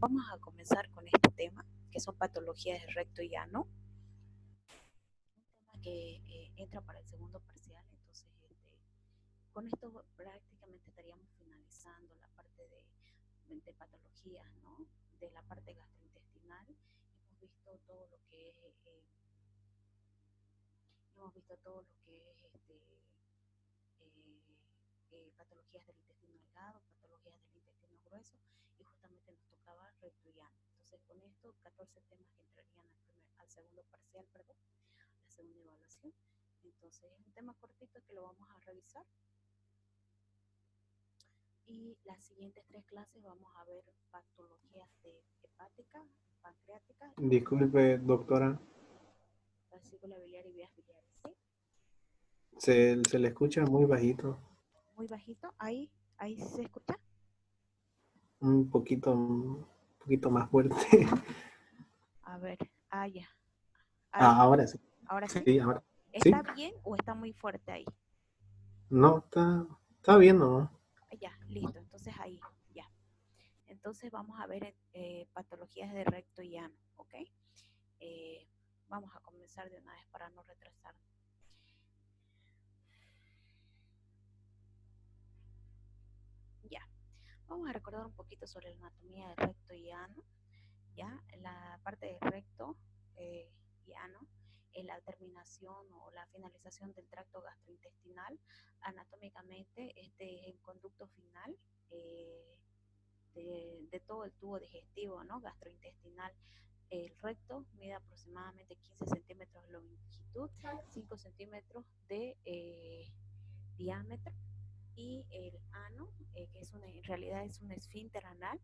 vamos a comenzar con este tema, que son patologías del recto y ano. Un tema que entra para el segundo parcial, entonces con esto prácticamente estaríamos finalizando la parte de patologías, ¿no? De la parte gastrointestinal. Hemos visto todo lo que es, patologías del intestino delgado, patologías del intestino grueso, y justamente nos tocaba recto y ano. Entonces con esto 14 temas que entrarían al segundo parcial, perdón, la segunda evaluación. Entonces es un tema cortito que lo vamos a revisar. Y las siguientes 3 clases vamos a ver patologías de hepática, pancreática. Disculpe, doctora. Vesícula biliar y vías biliares, ¿sí? Se le escucha muy bajito. Muy bajito, ahí se escucha. Un poquito más fuerte. A ver, ya. Ahí. Ahora sí. Ahora sí. Sí, ahora. ¿Está ¿Sí? bien o está muy fuerte ahí? No, está bien, ¿no? Ya, listo. Entonces ahí, ya. Entonces vamos a ver patologías de recto y ano, ¿ok? Vamos a comenzar de una vez para no retrasarnos. Ya. Vamos a recordar un poquito sobre la anatomía del recto y ano. Ya, la parte del recto y ano es la terminación o la finalización del tracto gastrointestinal. Anatómicamente, este es el conducto final de todo el tubo digestivo, ¿no? Gastrointestinal. El recto mide aproximadamente 15 centímetros de longitud, 5 centímetros de diámetro, y el ano, que en realidad es un esfínter anal,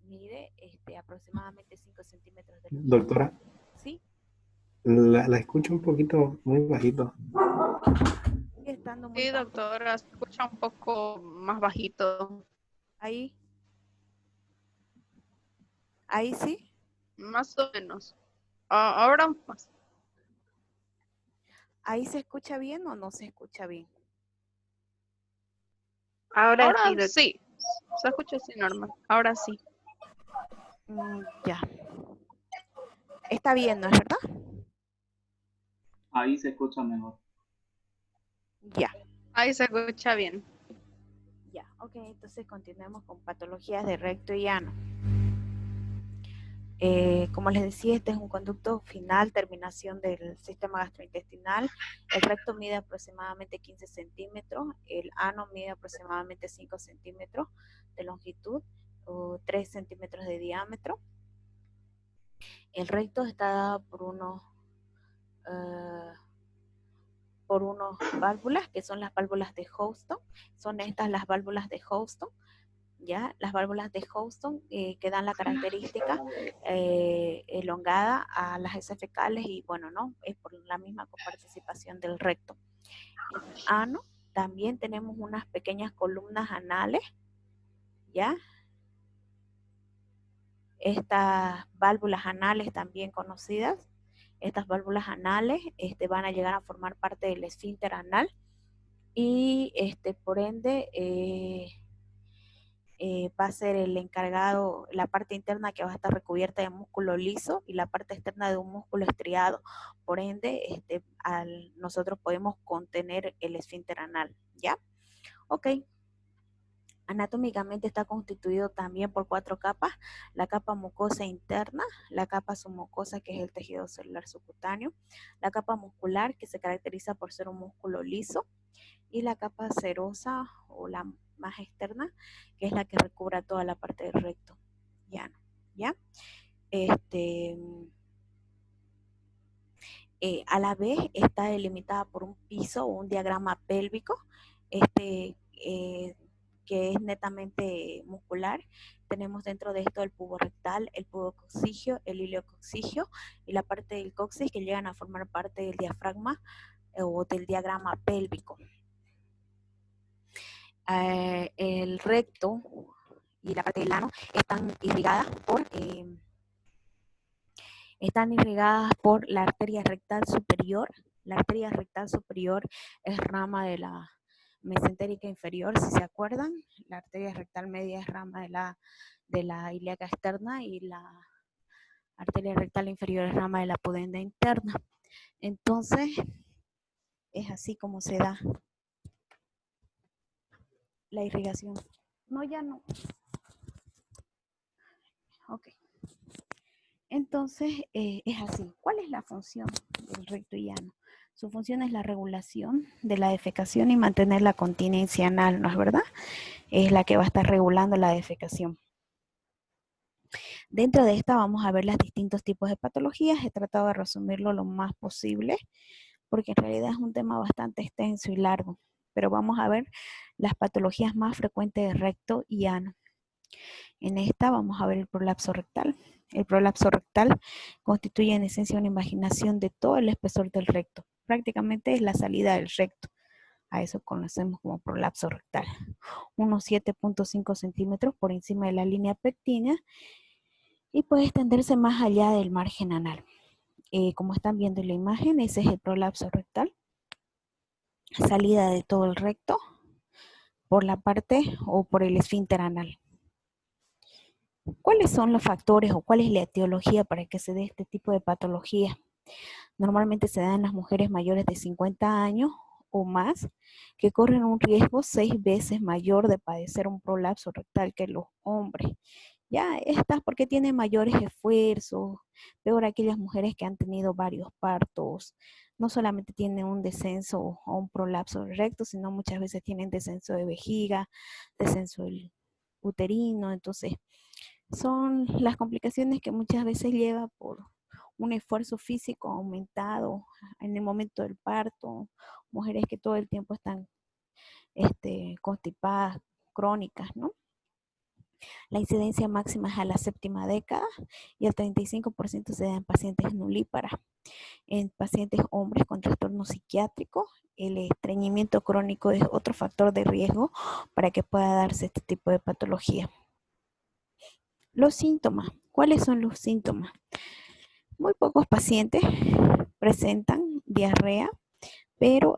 mide aproximadamente 5 centímetros de longitud. Doctora. ¿Sí? La escucho un poquito muy bajito. Sigue estando muy Sí, bajo. doctora, se escucha un poco más bajito. Ahí sí. Más o menos. Ahora más. ¿Ahí se escucha bien o no se escucha bien? Ahora sí. Se escucha así normal. Ahora sí. Ya. Está bien, ¿no es verdad? Ahí se escucha mejor. Ya. Ahí se escucha bien. Ya, ok, entonces continuemos con patologías de recto y ano. Como les decía, este es un conducto final, terminación del sistema gastrointestinal. El recto mide aproximadamente 15 centímetros, el ano mide aproximadamente 5 centímetros de longitud o 3 centímetros de diámetro. El recto está dado por unos válvulas, que son las válvulas de Houston. Son estas las válvulas de Houston. ¿Ya? Las válvulas de Houston que dan la característica elongada a las heces fecales, y bueno, no, es por la misma coparticipación del recto. En el ano también tenemos unas pequeñas columnas anales, ¿ya? Estas válvulas anales también conocidas, estas válvulas anales van a llegar a formar parte del esfínter anal, y por ende va a ser el encargado, la parte interna que va a estar recubierta de músculo liso y la parte externa de un músculo estriado. Por ende, nosotros podemos contener el esfínter anal, ¿ya? Ok. Anatómicamente está constituido también por 4 capas: la capa mucosa interna, la capa submucosa, que es el tejido celular subcutáneo, la capa muscular, que se caracteriza por ser un músculo liso, y la capa serosa o la más externa, que es la que recubre toda la parte del recto llano, ¿ya? A la vez está delimitada por un piso o un diagrama pélvico, que es netamente muscular. Tenemos dentro de esto el pubo rectal, el pubo coccigio, el iliococcigio y la parte del coxis, que llegan a formar parte del diafragma o del diagrama pélvico. El recto y la parte del ano están irrigadas por la arteria rectal superior. La arteria rectal superior es rama de la mesentérica inferior, si se acuerdan. La arteria rectal media es rama de la de la ilíaca externa y la arteria rectal inferior es rama de la pudenda interna. Entonces, es así como se da la irrigación. No, ya no. Ok. Entonces, es así. ¿Cuál es la función del recto y ano? Su función es la regulación de la defecación y mantener la continencia anal, ¿no es verdad? Es la que va a estar regulando la defecación. Dentro de esta vamos a ver los distintos tipos de patologías. He tratado de resumirlo lo más posible, porque en realidad es un tema bastante extenso y largo. Pero vamos a ver las patologías más frecuentes de recto y ano. En esta vamos a ver el prolapso rectal. El prolapso rectal constituye en esencia una invaginación de todo el espesor del recto. Prácticamente es la salida del recto. A eso conocemos como prolapso rectal. Unos 7.5 centímetros por encima de la línea pectínea y puede extenderse más allá del margen anal. Como están viendo en la imagen, ese es el prolapso rectal. Salida de todo el recto por la parte o por el esfínter anal. ¿Cuáles son los factores o cuál es la etiología para que se dé este tipo de patología? Normalmente se da en las mujeres mayores de 50 años o más, que corren un riesgo 6 veces mayor de padecer un prolapso rectal que los hombres. Ya estas porque tienen mayores esfuerzos, peor aquellas mujeres que han tenido varios partos, no solamente tienen un descenso o un prolapso del recto, sino muchas veces tienen descenso de vejiga, descenso del uterino. Entonces son las complicaciones que muchas veces lleva por un esfuerzo físico aumentado en el momento del parto, mujeres que todo el tiempo están constipadas, crónicas, ¿no? La incidencia máxima es a la 7ª década y el 35% se da en pacientes nulíparas. En pacientes hombres con trastorno psiquiátrico, el estreñimiento crónico es otro factor de riesgo para que pueda darse este tipo de patología. Los síntomas. ¿Cuáles son los síntomas? Muy pocos pacientes presentan diarrea, pero,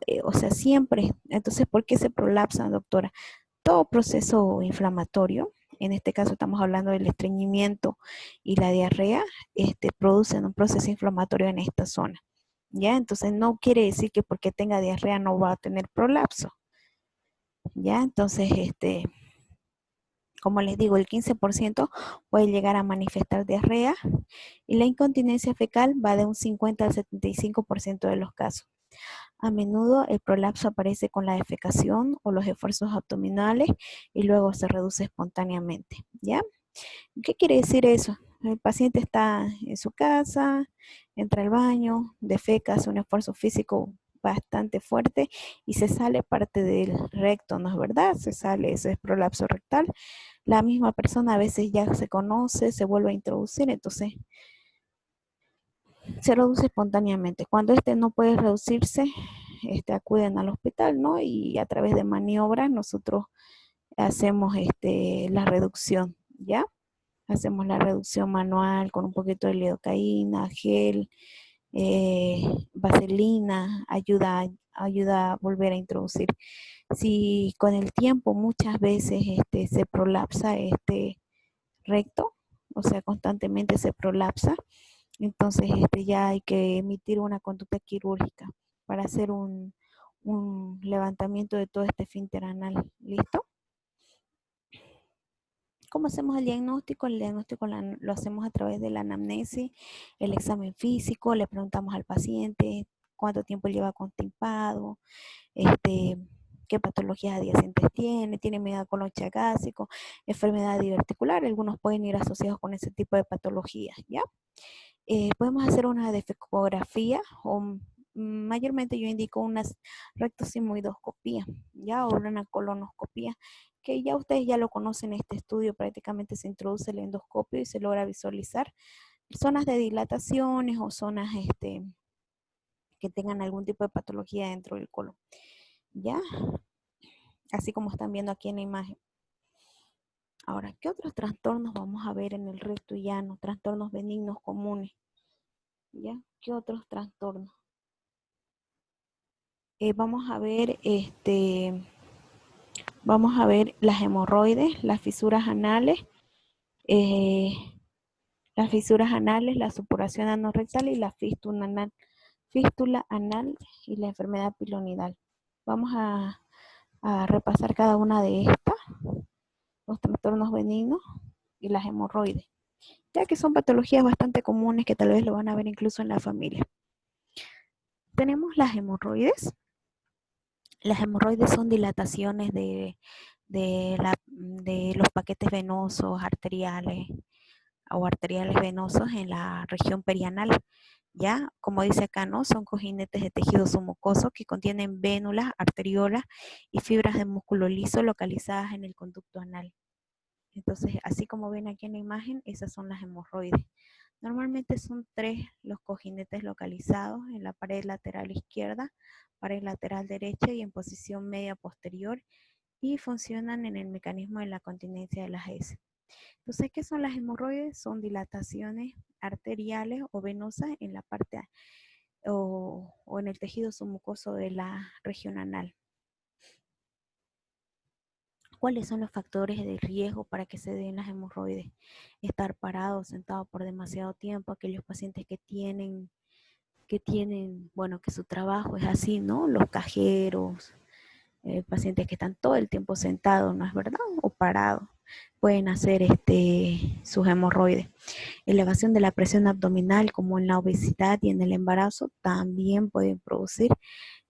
siempre. Entonces, ¿por qué se prolapsan, doctora? Todo proceso inflamatorio, en este caso estamos hablando del estreñimiento y la diarrea, producen un proceso inflamatorio en esta zona. ¿Ya? Entonces, no quiere decir que porque tenga diarrea no va a tener prolapso. ¿Ya? Entonces, como les digo, el 15% puede llegar a manifestar diarrea y la incontinencia fecal va de un 50 al 75% de los casos. A menudo el prolapso aparece con la defecación o los esfuerzos abdominales y luego se reduce espontáneamente, ¿ya? ¿Qué quiere decir eso? El paciente está en su casa, entra al baño, defeca, hace un esfuerzo físico bastante fuerte y se sale parte del recto, ¿no es verdad? Se sale, ese es prolapso rectal. La misma persona a veces ya se conoce, se vuelve a introducir, entonces se reduce espontáneamente. Cuando no puede reducirse, acuden al hospital, ¿no? Y a través de maniobras nosotros hacemos la reducción, ¿ya? Hacemos la reducción manual con un poquito de lidocaína, gel, vaselina, ayuda a volver a introducir. Si con el tiempo muchas veces se prolapsa este recto, o sea, constantemente se prolapsa, entonces ya hay que emitir una conducta quirúrgica para hacer un levantamiento de todo este esfínter anal. ¿Listo? ¿Cómo hacemos el diagnóstico? El diagnóstico lo hacemos a través de la anamnesis, el examen físico, le preguntamos al paciente cuánto tiempo lleva constipado, qué patologías adyacentes tiene megacolon gástrico, enfermedad diverticular, algunos pueden ir asociados con ese tipo de patologías, ¿ya? Podemos hacer una defecografía o mayormente yo indico una rectosigmoidoscopía, ¿ya? O una colonoscopía, que ya ustedes ya lo conocen, este estudio prácticamente se introduce el endoscopio y se logra visualizar zonas de dilataciones o zonas que tengan algún tipo de patología dentro del colon, ¿ya? Así como están viendo aquí en la imagen. Ahora, ¿qué otros trastornos vamos a ver en el recto y ano? Trastornos benignos comunes, ¿ya? ¿Qué otros trastornos? Vamos a ver las hemorroides, las fisuras anales, las fisuras anales, la supuración anorrectal y la fístula anal y la enfermedad pilonidal. Vamos a repasar cada una de estas, los trastornos benignos y las hemorroides, ya que son patologías bastante comunes que tal vez lo van a ver incluso en la familia. Tenemos las hemorroides. Las hemorroides son dilataciones de los paquetes venosos arteriales o arteriales venosos en la región perianal. Ya, como dice acá, ¿no? Son cojinetes de tejido submucoso que contienen vénulas, arteriolas y fibras de músculo liso localizadas en el conducto anal. Entonces, así como ven aquí en la imagen, esas son las hemorroides. Normalmente son 3 los cojinetes localizados en la pared lateral izquierda, pared lateral derecha y en posición media posterior, y funcionan en el mecanismo de la continencia de las heces. Entonces, ¿qué son las hemorroides? Son dilataciones arteriales o venosas en la parte o en el tejido submucoso de la región anal. ¿Cuáles son los factores de riesgo para que se den las hemorroides? Estar parado, sentado por demasiado tiempo, aquellos pacientes que tienen, bueno, que su trabajo es así, ¿no? Los cajeros, pacientes que están todo el tiempo sentados, ¿no es verdad? O parados, pueden hacer sus hemorroides. Elevación de la presión abdominal, como en la obesidad y en el embarazo, también pueden producir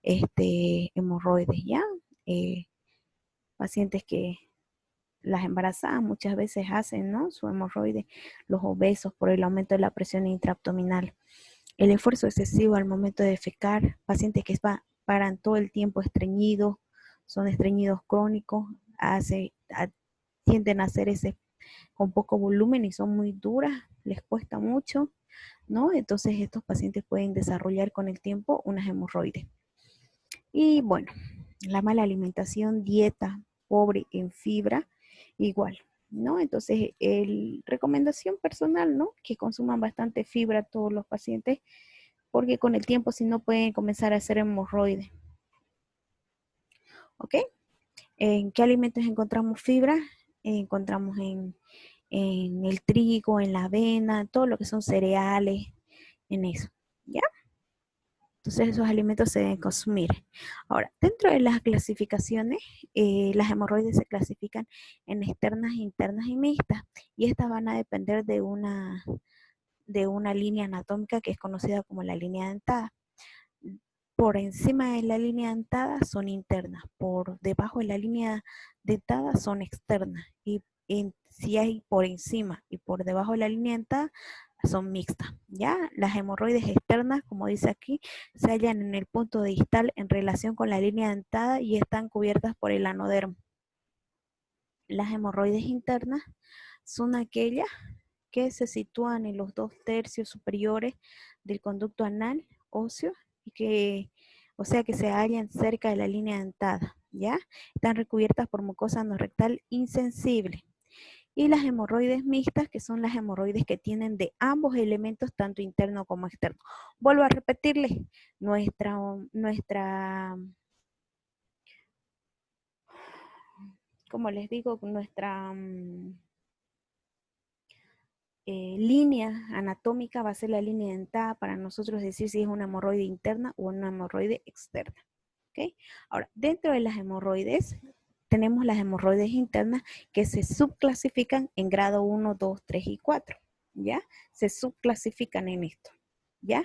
hemorroides, ¿ya? Pacientes que las embarazadas muchas veces hacen, ¿no? Su hemorroide, los obesos por el aumento de la presión intraabdominal. El esfuerzo excesivo al momento de defecar, pacientes que paran todo el tiempo estreñidos, son estreñidos crónicos, tienden a hacer ese con poco volumen y son muy duras, les cuesta mucho, ¿no? Entonces estos pacientes pueden desarrollar con el tiempo unas hemorroides. Y bueno, la mala alimentación, dieta pobre en fibra, igual, ¿no? Entonces, recomendación personal, ¿no? Que consuman bastante fibra todos los pacientes, porque con el tiempo si no pueden comenzar a hacer hemorroides. ¿Ok? ¿En qué alimentos encontramos fibra? Encontramos en el trigo, en la avena, todo lo que son cereales, en eso, ¿ya? Entonces esos alimentos se deben consumir. Ahora, dentro de las clasificaciones, las hemorroides se clasifican en externas, internas y mixtas. Y estas van a depender de una línea anatómica que es conocida como la línea dentada. Por encima de la línea dentada son internas, por debajo de la línea dentada son externas. Y si hay por encima y por debajo de la línea dentada, son mixtas, ¿ya? Las hemorroides externas, como dice aquí, se hallan en el punto distal en relación con la línea dentada y están cubiertas por el anodermo. Las hemorroides internas son aquellas que se sitúan en los 2/3 superiores del conducto anal óseo y o sea que se hallan cerca de la línea dentada, ¿ya? Están recubiertas por mucosa anorrectal insensible. Y las hemorroides mixtas, que son las hemorroides que tienen de ambos elementos, tanto interno como externo. Vuelvo a repetirles, como les digo, nuestra línea anatómica va a ser la línea dentada para nosotros decir si es una hemorroide interna o una hemorroide externa. ¿Okay? Ahora, dentro de las hemorroides, tenemos las hemorroides internas que se subclasifican en grado 1, 2, 3 y 4, ¿ya? Se subclasifican en esto, ¿ya?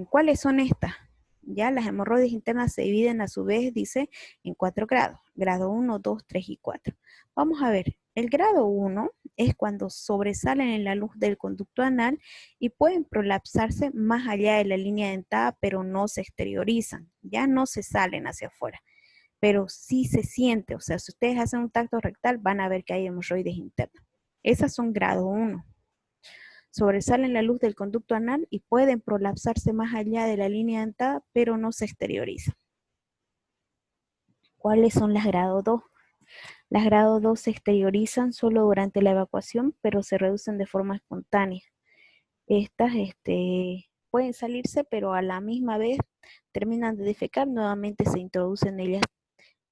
¿Cuáles son estas? Ya las hemorroides internas se dividen a su vez, dice, en 4 grados. Grado 1, 2, 3 y 4. Vamos a ver, el grado 1 es cuando sobresalen en la luz del conducto anal y pueden prolapsarse más allá de la línea dentada, pero no se exteriorizan, ya no se salen hacia afuera, pero sí se siente, o sea, si ustedes hacen un tacto rectal van a ver que hay hemorroides internas. Esas son grado 1. Sobresalen la luz del conducto anal y pueden prolapsarse más allá de la línea dentada, pero no se exteriorizan. ¿Cuáles son las grado 2? Las grado 2 se exteriorizan solo durante la evacuación, pero se reducen de forma espontánea. Estas pueden salirse, pero a la misma vez terminan de defecar, nuevamente se introducen ellas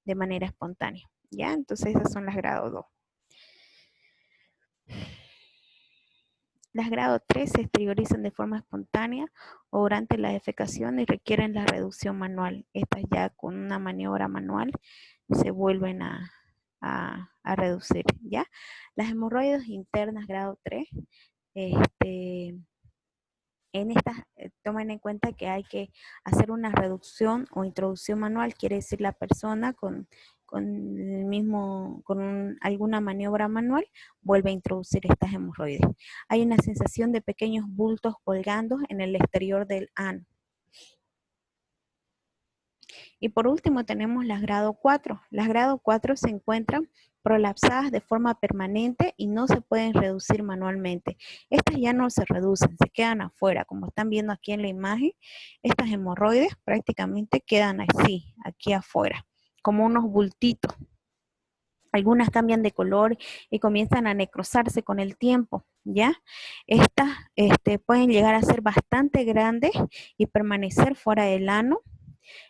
de manera espontánea. ¿Ya? Entonces esas son las grado 2. Las grado 3 se exteriorizan de forma espontánea o durante la defecación y requieren la reducción manual. Estas ya con una maniobra manual se vuelven a reducir, ¿ya? Las hemorroides internas grado 3, en estas tomen en cuenta que hay que hacer una reducción o introducción manual, quiere decir la persona con alguna maniobra manual vuelve a introducir estas hemorroides. Hay una sensación de pequeños bultos colgando en el exterior del ano. Y por último tenemos las grado 4. Las grado 4 se encuentran prolapsadas de forma permanente y no se pueden reducir manualmente. Estas ya no se reducen, se quedan afuera. Como están viendo aquí en la imagen, estas hemorroides prácticamente quedan así, aquí afuera, como unos bultitos. Algunas cambian de color y comienzan a necrosarse con el tiempo, ¿ya? Estas pueden llegar a ser bastante grandes y permanecer fuera del ano.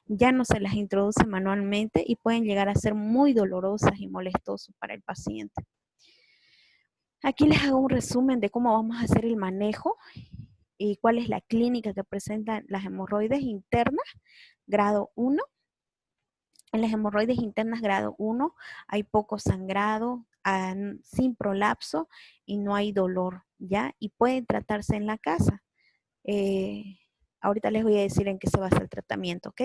Ya no se las introduce manualmente y pueden llegar a ser muy dolorosas y molestosas para el paciente. Aquí les hago un resumen de cómo vamos a hacer el manejo y cuál es la clínica que presentan las hemorroides internas, grado 1. En las hemorroides internas grado 1 hay poco sangrado, sin prolapso y no hay dolor, ¿ya? Y pueden tratarse en la casa. Ahorita les voy a decir en qué se basa el tratamiento, ¿ok?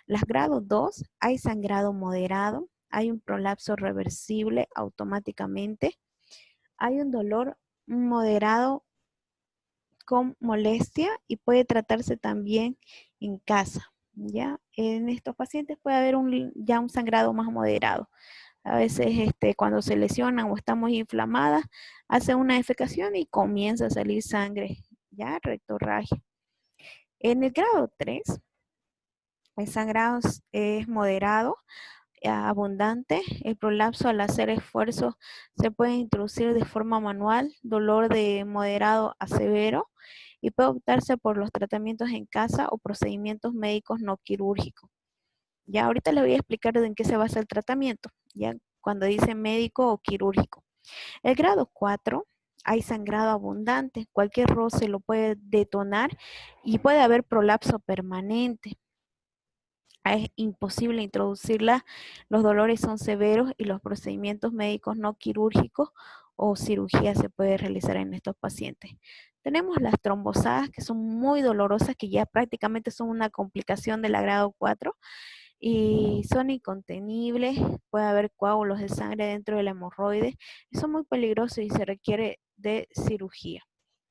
Las grado 2, hay sangrado moderado, hay un prolapso reversible automáticamente, hay un dolor moderado con molestia y puede tratarse también en casa, ¿ya? En estos pacientes puede haber ya un sangrado más moderado. A veces cuando se lesionan o están muy inflamadas, hace una defecación y comienza a salir sangre, ¿ya? Rectorragia. En el grado 3, el sangrado es moderado, abundante. El prolapso al hacer esfuerzo se puede introducir de forma manual, dolor de moderado a severo y puede optarse por los tratamientos en casa o procedimientos médicos no quirúrgicos. Ya ahorita les voy a explicar en qué se basa el tratamiento, ya cuando dice médico o quirúrgico. El grado 4, hay sangrado abundante, cualquier roce lo puede detonar y puede haber prolapso permanente. Es imposible introducirla, los dolores son severos y los procedimientos médicos no quirúrgicos o cirugía se puede realizar en estos pacientes. Tenemos las trombosadas que son muy dolorosas, que ya prácticamente son una complicación del grado 4 y son incontenibles, puede haber coágulos de sangre dentro de la hemorroide, son muy peligrosos y se requiere de cirugía.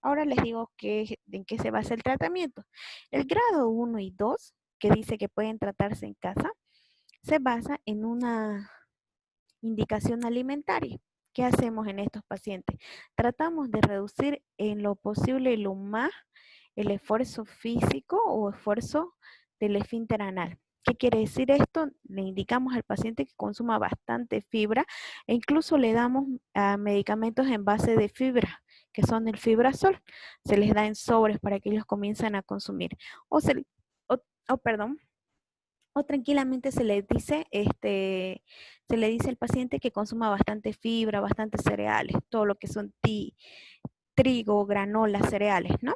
Ahora les digo en qué se basa el tratamiento. El grado 1 y 2, que dice que pueden tratarse en casa, se basa en una indicación alimentaria. ¿Qué hacemos en estos pacientes? Tratamos de reducir en lo posible y lo más el esfuerzo físico o esfuerzo del esfínter anal. ¿Qué quiere decir esto? Le indicamos al paciente que consuma bastante fibra e incluso le damos medicamentos en base de fibra, que son el Fibrasol. Se les da en sobres para que ellos comiencen a consumir. O tranquilamente se le dice al paciente que consuma bastante fibra, bastante cereales, todo lo que son trigo, granola, cereales, ¿no?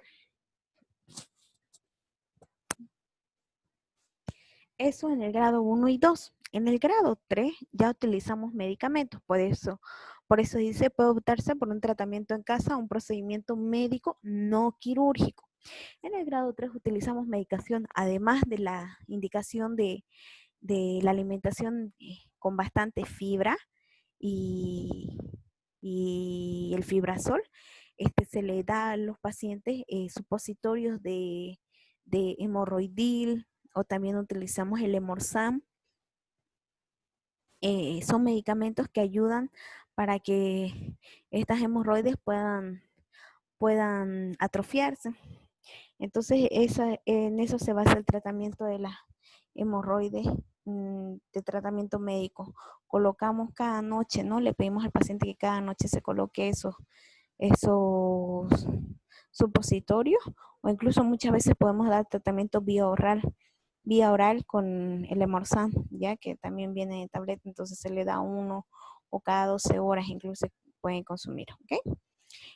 Eso en el grado 1 y 2. En el grado 3 ya utilizamos medicamentos, por eso dice, puede optarse por un tratamiento en casa, un procedimiento médico no quirúrgico. En el grado 3 utilizamos medicación, además de la indicación de la alimentación con bastante fibra y el Fibrasol. Se le da a los pacientes supositorios de hemorroidil, o también utilizamos el Emorsam. Son medicamentos que ayudan para que estas hemorroides puedan atrofiarse. Entonces, en eso se basa el tratamiento de las hemorroides de tratamiento médico. Colocamos cada noche, ¿no? Le pedimos al paciente que cada noche se coloque esos supositorios, o incluso muchas veces podemos dar tratamiento vía oral con el Emorsam, ya que también viene en tableta, entonces se le da uno o cada 12 horas, incluso pueden consumir, ¿ok?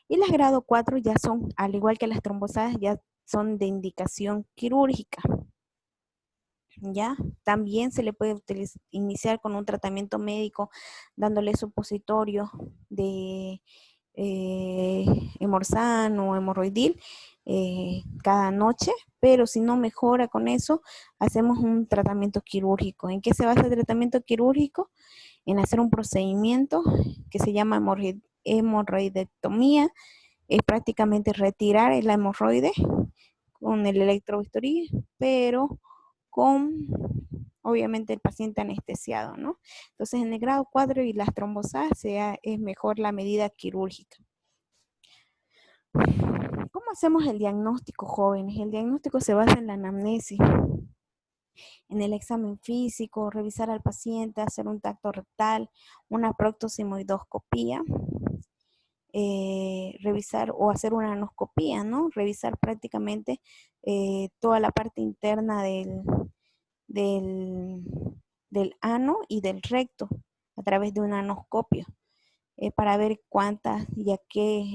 Y las grado 4 ya son, al igual que las trombosadas, ya son de indicación quirúrgica. ¿Ya? También se le puede iniciar con un tratamiento médico dándole supositorio de Hemorsan o hemorroidil cada noche, pero si no mejora con eso, hacemos un tratamiento quirúrgico. ¿En qué se basa el tratamiento quirúrgico? En hacer un procedimiento que se llama hemorroidectomía, es prácticamente retirar la hemorroide con el electrobisturí, pero con, obviamente, el paciente anestesiado, ¿no? Entonces, en el grado 4 y las trombosadas es mejor la medida quirúrgica. ¿Cómo hacemos el diagnóstico, jóvenes? El diagnóstico se basa en la anamnesis, en el examen físico, revisar al paciente, hacer un tacto rectal, una proctosimoidoscopía, revisar o hacer una anoscopía, ¿no? Revisar prácticamente toda la parte interna del, del ano y del recto a través de un anoscopio para ver cuántas y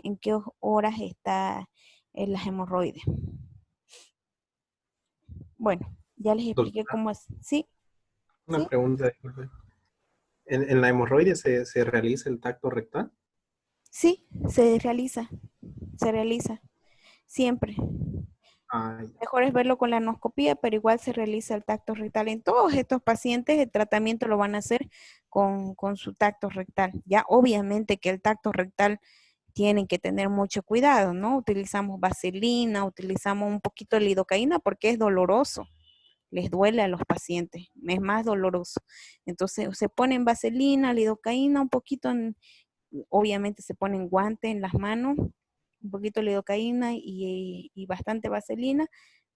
en qué horas está las hemorroides. Bueno, ya les expliqué Doctora, cómo es. ¿Sí? una ¿Sí? pregunta, disculpe. ¿En la hemorroide se realiza el tacto rectal? Sí, se realiza siempre. Ah, ya. Mejor es verlo con la anoscopía, pero igual se realiza el tacto rectal. En todos estos pacientes el tratamiento lo van a hacer con su tacto rectal. Ya obviamente que el tacto rectal tienen que tener mucho cuidado, ¿no? Utilizamos vaselina, utilizamos un poquito de lidocaína porque es doloroso, les duele a los pacientes, es más doloroso. Entonces se ponen vaselina, lidocaína, un poquito, obviamente se ponen guantes en las manos, un poquito de lidocaína y bastante vaselina,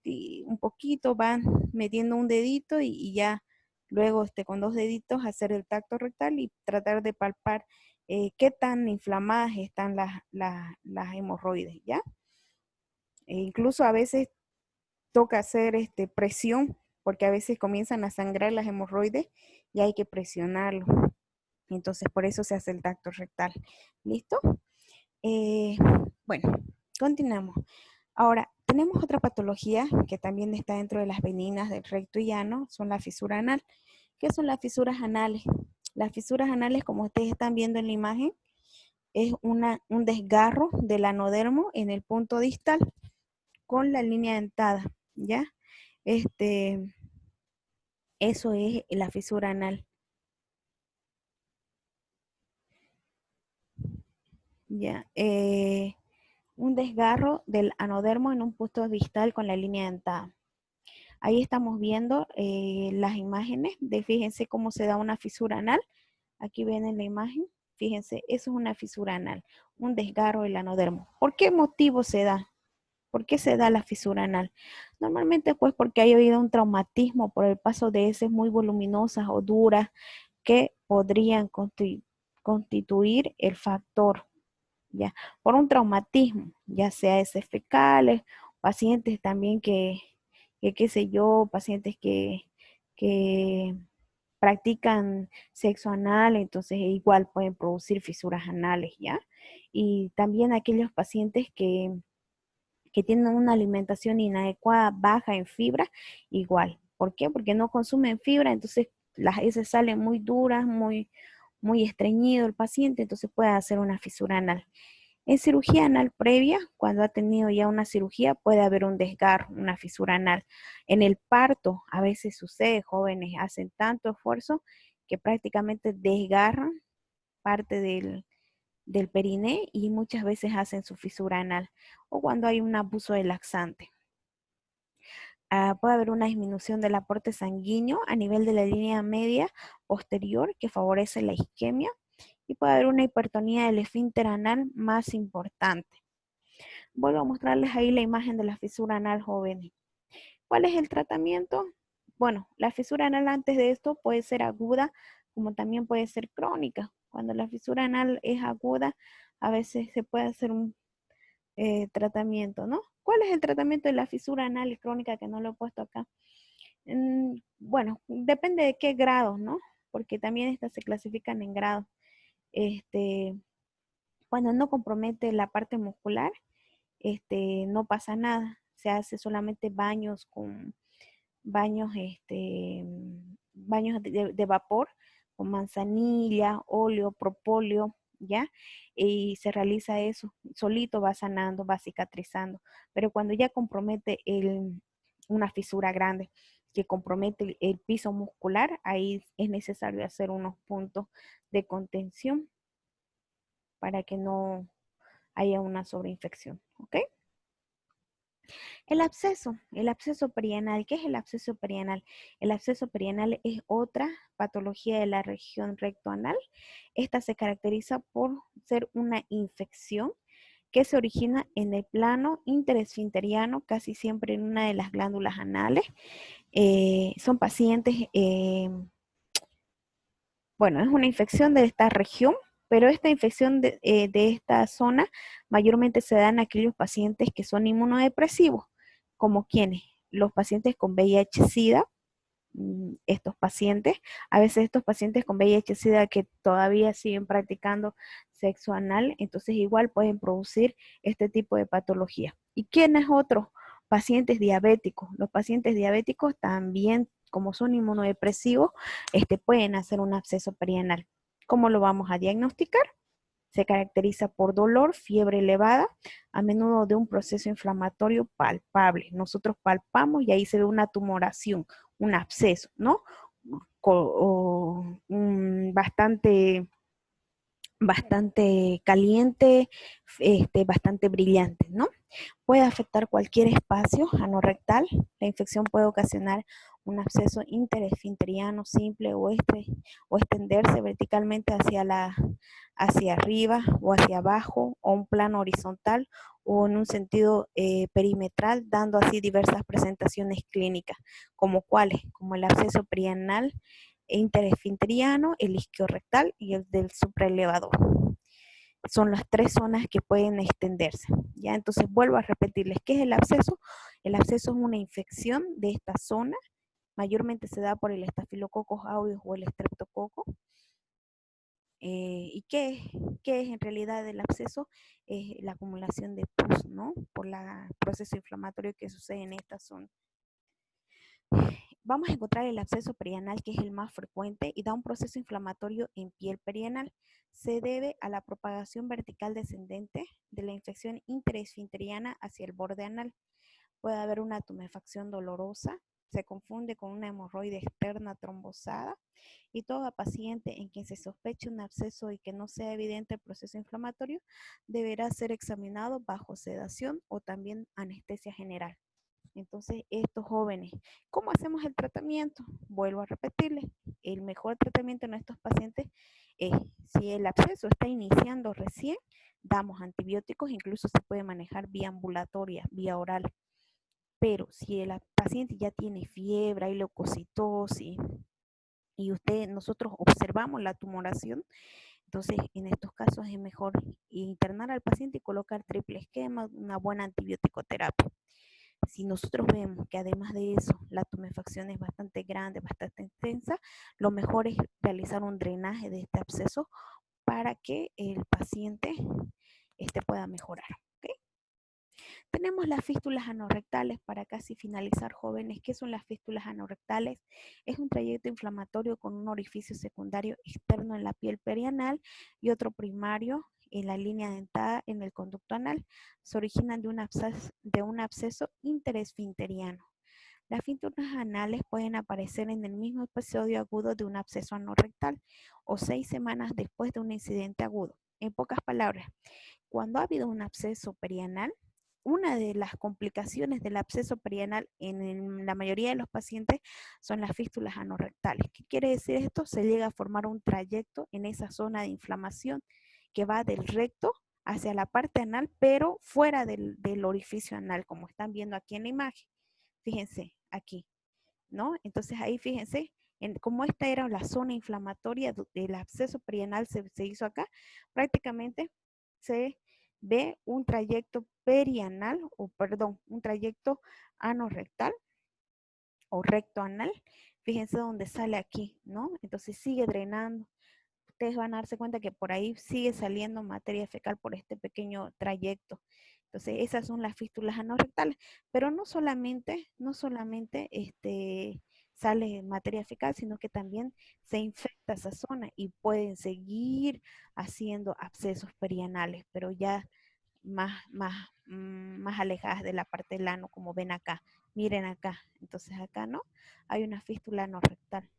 y un poquito van metiendo un dedito y ya luego con 2 deditos hacer el tacto rectal y tratar de palpar qué tan inflamadas están las hemorroides, ¿ya? Incluso a veces toca hacer presión, porque a veces comienzan a sangrar las hemorroides y hay que presionarlo. Entonces, por eso se hace el tacto rectal. ¿Listo? Eh, bueno, continuamos. Ahora, tenemos otra patología que también está dentro de las benignas del recto y ano, son la fisura anal. ¿Qué son las fisuras anales? Las fisuras anales, como ustedes están viendo en la imagen, es un desgarro del anodermo en el punto distal con la línea dentada, ¿ya? Eso es la fisura anal, ¿ya? Un desgarro del anodermo en un punto distal con la línea dentada. Ahí estamos viendo las imágenes fíjense cómo se da una fisura anal. Aquí ven en la imagen, fíjense, eso es una fisura anal, un desgarro del anodermo. ¿Por qué motivo se da? ¿Por qué se da la fisura anal? Normalmente pues porque hay habido un traumatismo por el paso de heces muy voluminosas o duras que podrían constituir el factor, ya, por un traumatismo, ya sea heces fecales, pacientes también que qué sé yo, pacientes que practican sexo anal, entonces igual pueden producir fisuras anales, ¿ya? Y también aquellos pacientes que tienen una alimentación inadecuada, baja en fibra, igual. ¿Por qué? Porque no consumen fibra, entonces las heces salen muy duras, muy estreñido el paciente, entonces puede hacer una fisura anal. En cirugía anal previa, cuando ha tenido ya una cirugía, puede haber un desgarro, una fisura anal. En el parto, a veces sucede, jóvenes hacen tanto esfuerzo que prácticamente desgarran parte del periné y muchas veces hacen su fisura anal. O cuando hay un abuso de laxante. Puede haber una disminución del aporte sanguíneo a nivel de la línea media posterior que favorece la isquemia y puede haber una hipertonía del esfínter anal más importante. Vuelvo a mostrarles ahí la imagen de la fisura anal jóvenes. ¿Cuál es el tratamiento? Bueno, la fisura anal antes de esto puede ser aguda, como también puede ser crónica. Cuando la fisura anal es aguda, a veces se puede hacer un tratamiento, ¿no? ¿Cuál es el tratamiento de la fisura anal crónica que no lo he puesto acá? Bueno, depende de qué grado, ¿no? Porque también estas se clasifican en grados. Cuando no compromete la parte muscular, no pasa nada. Se hace solamente baños con baños, baños de vapor con manzanilla, óleo, propóleo, ¿ya? Y se realiza eso, solito va sanando, va cicatrizando. Pero cuando ya compromete una fisura grande, que compromete el piso muscular, ahí es necesario hacer unos puntos de contención para que no haya una sobreinfección, ¿ok? El absceso perianal. ¿Qué es el absceso perianal? El absceso perianal es otra patología de la región rectoanal. Esta se caracteriza por ser una infección que se origina en el plano interesfinteriano, casi siempre en una de las glándulas anales. Son pacientes, bueno, es una infección de esta región, pero esta infección de esta zona mayormente se da en aquellos pacientes que son inmunodepresivos, como quienes, los pacientes con VIH-Sida, estos pacientes, a veces estos pacientes con VIH-Sida que todavía siguen practicando sexo anal, entonces igual pueden producir este tipo de patología. ¿Y quiénes otros? Pacientes diabéticos. Los pacientes diabéticos también, como son inmunodepresivos, pueden hacer un absceso perianal. ¿Cómo lo vamos a diagnosticar? Se caracteriza por dolor, fiebre elevada, a menudo de un proceso inflamatorio palpable. Nosotros palpamos y ahí se ve una tumoración, un absceso, ¿no? Bastante caliente, bastante brillante, ¿no? Puede afectar cualquier espacio anorrectal. La infección puede ocasionar un absceso interesfinteriano simple o extenderse verticalmente hacia arriba o hacia abajo, o un plano horizontal o en un sentido perimetral, dando así diversas presentaciones clínicas, como cuáles, como el absceso perianal interesfinteriano, el isquiorrectal y el del supraelevador. Son las tres zonas que pueden extenderse. ¿Ya? Entonces vuelvo a repetirles, ¿qué es el absceso? El absceso es una infección de esta zona, mayormente se da por el Staphylococcus aureus o el estreptococo. ¿Y qué es en realidad el absceso? Es la acumulación de pus, ¿no? Por el proceso inflamatorio que sucede en esta zona. Vamos a encontrar el absceso perianal, que es el más frecuente y da un proceso inflamatorio en piel perianal. Se debe a la propagación vertical descendente de la infección interesfinteriana hacia el borde anal. Puede haber una tumefacción dolorosa, se confunde con una hemorroide externa trombosada, y todo paciente en quien se sospeche un absceso y que no sea evidente el proceso inflamatorio deberá ser examinado bajo sedación o también anestesia general. Entonces, estos jóvenes, ¿cómo hacemos el tratamiento? Vuelvo a repetirles, el mejor tratamiento en estos pacientes es, si el absceso está iniciando recién, damos antibióticos, incluso se puede manejar vía ambulatoria, vía oral. Pero si el paciente ya tiene fiebre, hay leucocitosis, y nosotros observamos la tumoración, entonces en estos casos es mejor internar al paciente y colocar triple esquema, una buena antibiótico-terapia. Si nosotros vemos que además de eso la tumefacción es bastante grande, bastante extensa, lo mejor es realizar un drenaje de este absceso para que el paciente pueda mejorar. ¿Okay? Tenemos las fístulas anorrectales para casi finalizar, jóvenes. ¿Qué son las fístulas anorrectales? Es un trayecto inflamatorio con un orificio secundario externo en la piel perianal y otro primario en la línea dentada en el conducto anal. Se originan de un absceso interesfinteriano. Las fístulas anales pueden aparecer en el mismo episodio agudo de un absceso anorrectal o 6 semanas después de un incidente agudo. En pocas palabras, cuando ha habido un absceso perianal, una de las complicaciones del absceso perianal en la mayoría de los pacientes son las fístulas anorrectales. ¿Qué quiere decir esto? Se llega a formar un trayecto en esa zona de inflamación que va del recto hacia la parte anal, pero fuera del orificio anal, como están viendo aquí en la imagen. Fíjense aquí, ¿no? Entonces ahí fíjense, como esta era la zona inflamatoria del absceso perianal se hizo acá, prácticamente se ve un trayecto perianal, un trayecto anorrectal o recto anal. Fíjense dónde sale aquí, ¿no? Entonces sigue drenando ustedes van a darse cuenta que por ahí sigue saliendo materia fecal por este pequeño trayecto. Entonces, esas son las fístulas anorrectales, pero no solamente sale materia fecal, sino que también se infecta esa zona y pueden seguir haciendo abscesos perianales, pero ya más alejadas de la parte del ano, como ven acá. Miren acá. Entonces acá, ¿no? Hay una fístula anorrectal.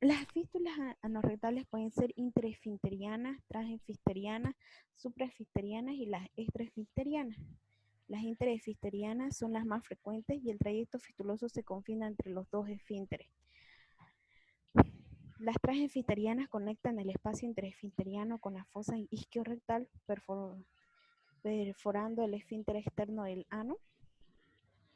Las fístulas anorrectales pueden ser interesfinterianas, transesfinterianas, supraesfinterianas y las extraesfinterianas. Las interesfinterianas son las más frecuentes y el trayecto fistuloso se confina entre los dos esfínteres. Las transesfinterianas conectan el espacio interesfinteriano con la fosa isquiorrectal, perforando el esfínter externo del ano.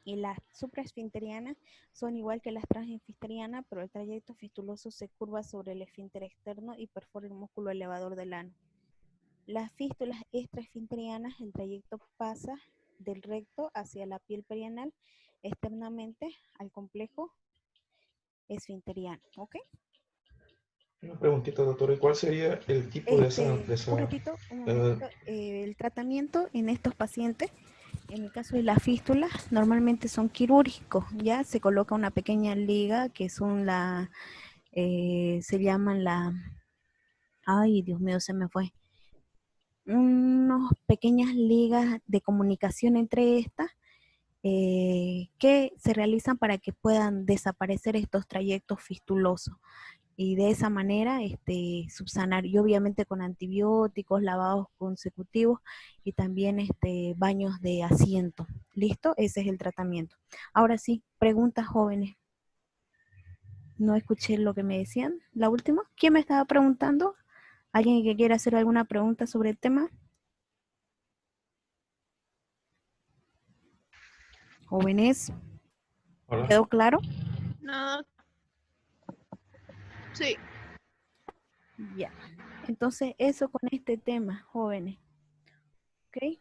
Y las supraesfinterianas son igual que las transesfinterianas, pero el trayecto fistuloso se curva sobre el esfínter externo y perfora el músculo elevador del ano. Las fístulas extraesfinterianas, el trayecto pasa del recto hacia la piel perianal externamente al complejo esfinteriano. ¿Ok? Una preguntita, doctor, ¿y cuál sería el tipo de esa... Un ratito, un momentito. El tratamiento en estos pacientes, en el caso de las fístulas, normalmente son quirúrgicos, ¿ya? Se coloca una pequeña liga que son se llaman ay, Dios mío, se me fue. Unas pequeñas ligas de comunicación entre estas que se realizan para que puedan desaparecer estos trayectos fistulosos y de esa manera subsanar, y obviamente con antibióticos, lavados consecutivos y también baños de asiento. ¿Listo? Ese es el tratamiento. Ahora sí, preguntas jóvenes. No escuché lo que me decían. La última. ¿Quién me estaba preguntando? ¿Alguien que quiera hacer alguna pregunta sobre el tema? Jóvenes. Hola. ¿Quedó claro? No. Sí. Ya. Entonces, eso con este tema, jóvenes. ¿Ok?